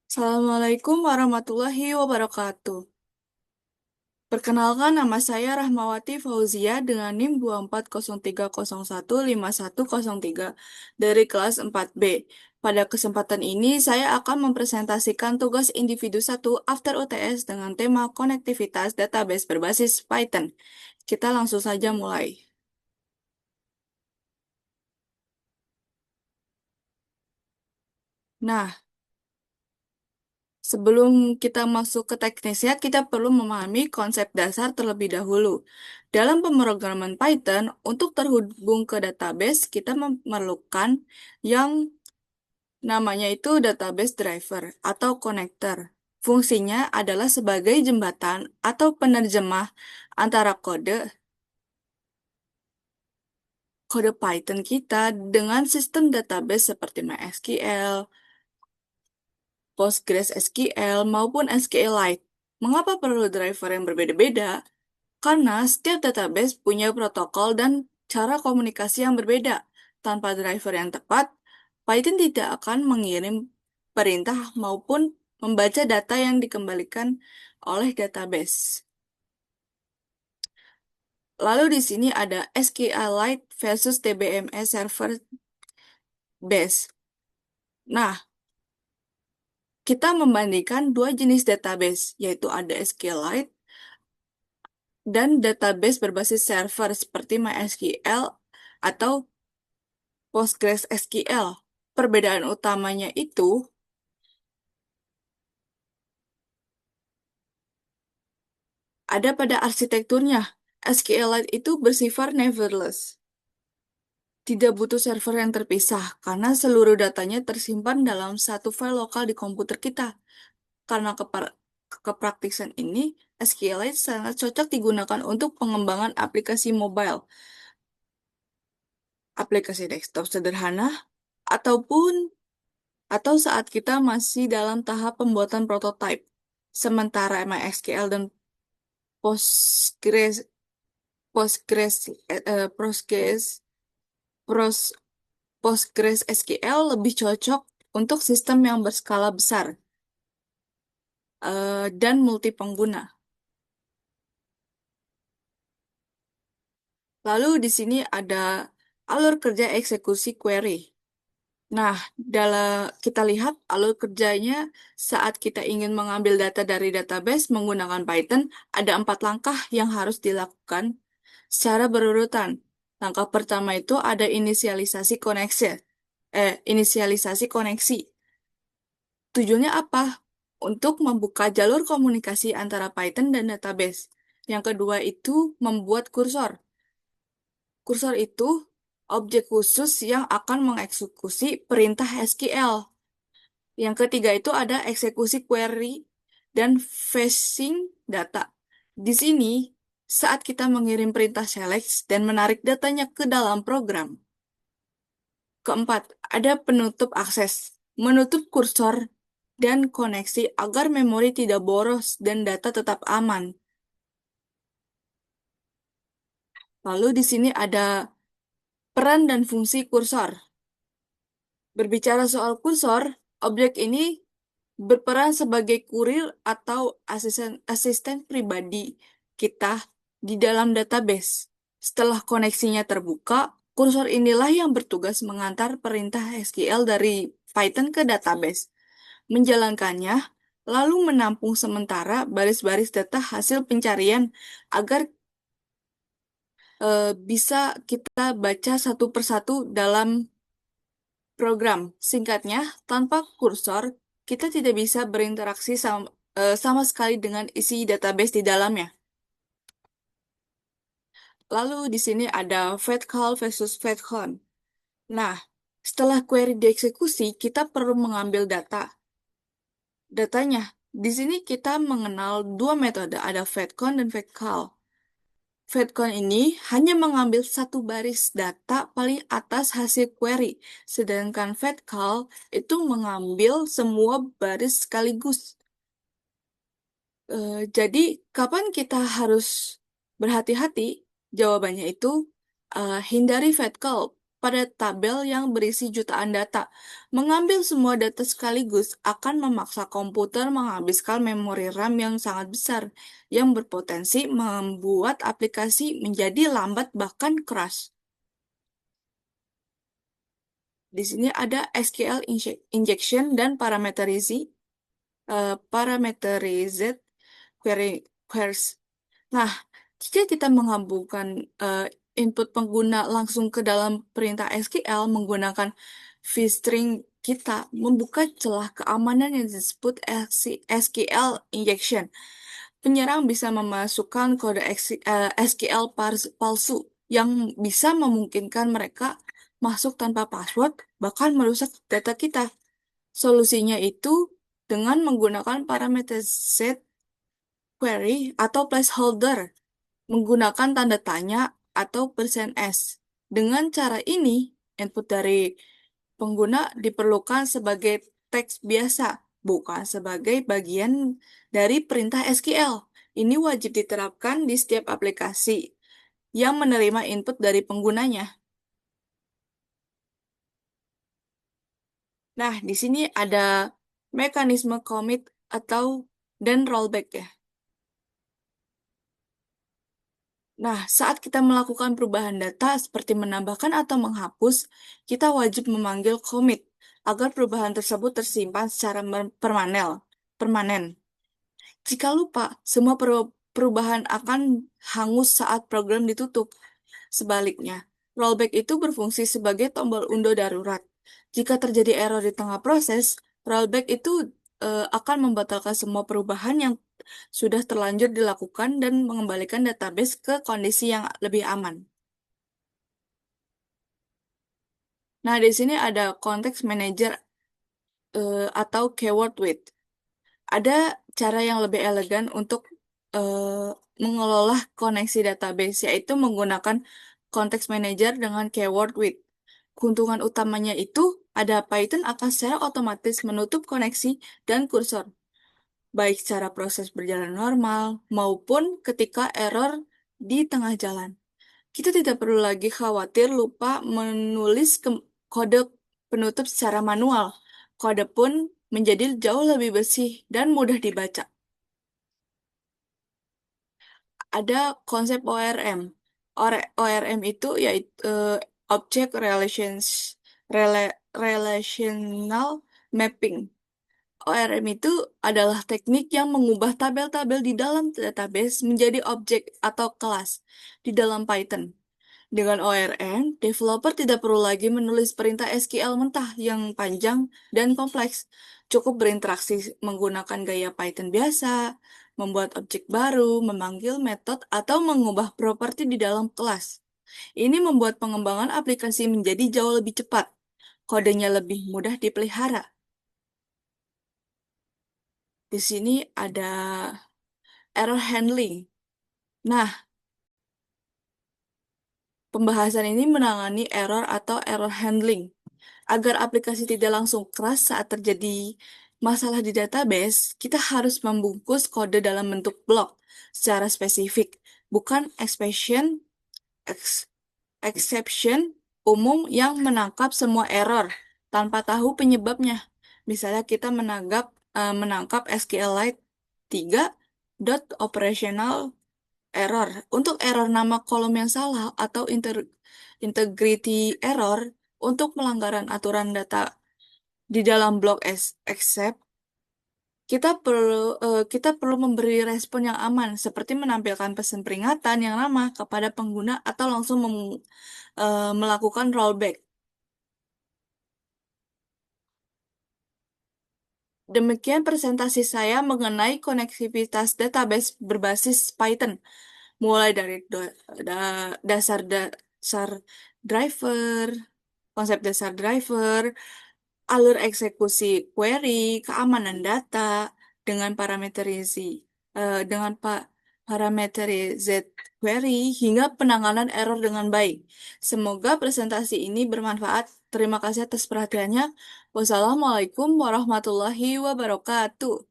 Assalamualaikum warahmatullahi wabarakatuh. Perkenalkan, nama saya Rahmawati Fauzia dengan NIM 2403015103 dari kelas 4B. Pada kesempatan ini, saya akan mempresentasikan tugas individu 1 After UTS dengan tema konektivitas database berbasis Python. Kita langsung saja mulai. Nah, sebelum kita masuk ke teknisnya, kita perlu memahami konsep dasar terlebih dahulu. Dalam pemrograman Python, untuk terhubung ke database, kita memerlukan yang namanya itu database driver atau connector. Fungsinya adalah sebagai jembatan atau penerjemah antara kode Python kita dengan sistem database seperti MySQL, PostgreSQL, maupun SQLite. Mengapa perlu driver yang berbeda-beda? Karena setiap database punya protokol dan cara komunikasi yang berbeda. Tanpa driver yang tepat, Python tidak akan mengirim perintah maupun membaca data yang dikembalikan oleh database. Lalu di sini ada SQLite versus DBMS Server Base. Nah, kita membandingkan dua jenis database, yaitu ada SQLite dan database berbasis server seperti MySQL atau PostgreSQL. Perbedaan utamanya itu ada pada arsitekturnya. SQLite itu bersifat nevertheless. Tidak butuh server yang terpisah karena seluruh datanya tersimpan dalam satu file lokal di komputer kita. Karena kepraktisan ini, SQLite sangat cocok digunakan untuk pengembangan aplikasi mobile, aplikasi desktop sederhana, ataupun atau saat kita masih dalam tahap pembuatan prototipe. Sementara MySQL dan Postgres Postgres Postgres Pros- Postgres SQL lebih cocok untuk sistem yang berskala besar dan multi pengguna. Lalu di sini ada alur kerja eksekusi query. Nah, dalam kita lihat alur kerjanya saat kita ingin mengambil data dari database menggunakan Python, ada 4 langkah yang harus dilakukan secara berurutan. Langkah pertama itu ada inisialisasi koneksi. Tujuannya apa? Untuk membuka jalur komunikasi antara Python dan database. Yang kedua itu membuat kursor. Kursor itu objek khusus yang akan mengeksekusi perintah SQL. Yang ketiga itu ada eksekusi query dan fetching data. Di sini, saat kita mengirim perintah select dan menarik datanya ke dalam program. Keempat, ada penutup akses. Menutup kursor dan koneksi agar memori tidak boros dan data tetap aman. Lalu di sini ada peran dan fungsi kursor. Berbicara soal kursor, objek ini berperan sebagai kurir atau asisten pribadi kita di dalam database. Setelah koneksinya terbuka, kursor inilah yang bertugas mengantar perintah SQL dari Python ke database, menjalankannya, lalu menampung sementara baris-baris data hasil pencarian agar bisa kita baca satu persatu dalam program. Singkatnya, tanpa kursor, kita tidak bisa berinteraksi sama sekali dengan isi database di dalamnya. Lalu di sini ada fetch-call versus fetch-con. Nah, setelah query dieksekusi, kita perlu mengambil datanya. Di sini kita mengenal dua metode, ada fetch-con dan fetch-call. Fetcon ini hanya mengambil satu baris data paling atas hasil query, sedangkan fetcall itu mengambil semua baris sekaligus. Jadi, kapan kita harus berhati-hati? Jawabannya itu hindari fetcall. pada tabel yang berisi jutaan data. Mengambil semua data sekaligus akan memaksa komputer menghabiskan memori RAM yang sangat besar, yang berpotensi membuat aplikasi menjadi lambat bahkan crash. Di sini ada SQL injection dan parameterized query queries. Nah, jika kita menghubungkan eh, input pengguna langsung ke dalam perintah SQL menggunakan vstring, kita membuka celah keamanan yang disebut SQL injection. Penyerang bisa memasukkan kode SQL palsu yang bisa memungkinkan mereka masuk tanpa password, bahkan merusak data kita. Solusinya itu dengan menggunakan parameter set query atau placeholder menggunakan tanda tanya atau persen %S. Dengan cara ini, input dari pengguna diperlukan sebagai teks biasa, bukan sebagai bagian dari perintah SQL. Ini wajib diterapkan di setiap aplikasi yang menerima input dari penggunanya. Nah, di sini ada mekanisme commit atau dan rollback ya. Nah, saat kita melakukan perubahan data seperti menambahkan atau menghapus, kita wajib memanggil commit agar perubahan tersebut tersimpan secara permanen. Jika lupa, semua perubahan akan hangus saat program ditutup. Sebaliknya, rollback itu berfungsi sebagai tombol undo darurat. Jika terjadi error di tengah proses, rollback itu akan membatalkan semua perubahan yang sudah terlanjur dilakukan dan mengembalikan database ke kondisi yang lebih aman. Nah, di sini ada konteks manager atau keyword with. Ada cara yang lebih elegan untuk eh, mengelola koneksi database, yaitu menggunakan konteks manager dengan keyword with. Keuntungan utamanya itu ada Python akan secara otomatis menutup koneksi dan kursor, baik secara proses berjalan normal maupun ketika error di tengah jalan. Kita tidak perlu lagi khawatir lupa menulis kode penutup secara manual. Kode pun menjadi jauh lebih bersih dan mudah dibaca. Ada konsep ORM. ORM itu yaitu Object Relational Mapping. ORM itu adalah teknik yang mengubah tabel-tabel di dalam database menjadi objek atau kelas di dalam Python. Dengan ORM, developer tidak perlu lagi menulis perintah SQL mentah yang panjang dan kompleks. Cukup berinteraksi menggunakan gaya Python biasa, membuat objek baru, memanggil metode, atau mengubah properti di dalam kelas. Ini membuat pengembangan aplikasi menjadi jauh lebih cepat. Kodenya lebih mudah dipelihara. Di sini ada error handling. Nah, pembahasan ini menangani error atau error handling. Agar aplikasi tidak langsung crash saat terjadi masalah di database, kita harus membungkus kode dalam bentuk blok secara spesifik, bukan ex- exception umum yang menangkap semua error tanpa tahu penyebabnya. Misalnya kita menangkap SQLite 3 dot operational error. Untuk error nama kolom yang salah atau integrity error untuk pelanggaran aturan data di dalam blok accept, kita perlu memberi respon yang aman, seperti menampilkan pesan peringatan yang ramah kepada pengguna atau langsung melakukan rollback. Demikian presentasi saya mengenai konektivitas database berbasis Python, mulai dari dasar driver, konsep dasar driver, alur eksekusi query, keamanan data, dengan dengan parameterized query, hingga penanganan error dengan baik. Semoga presentasi ini bermanfaat. Terima kasih atas perhatiannya. Wassalamualaikum warahmatullahi wabarakatuh.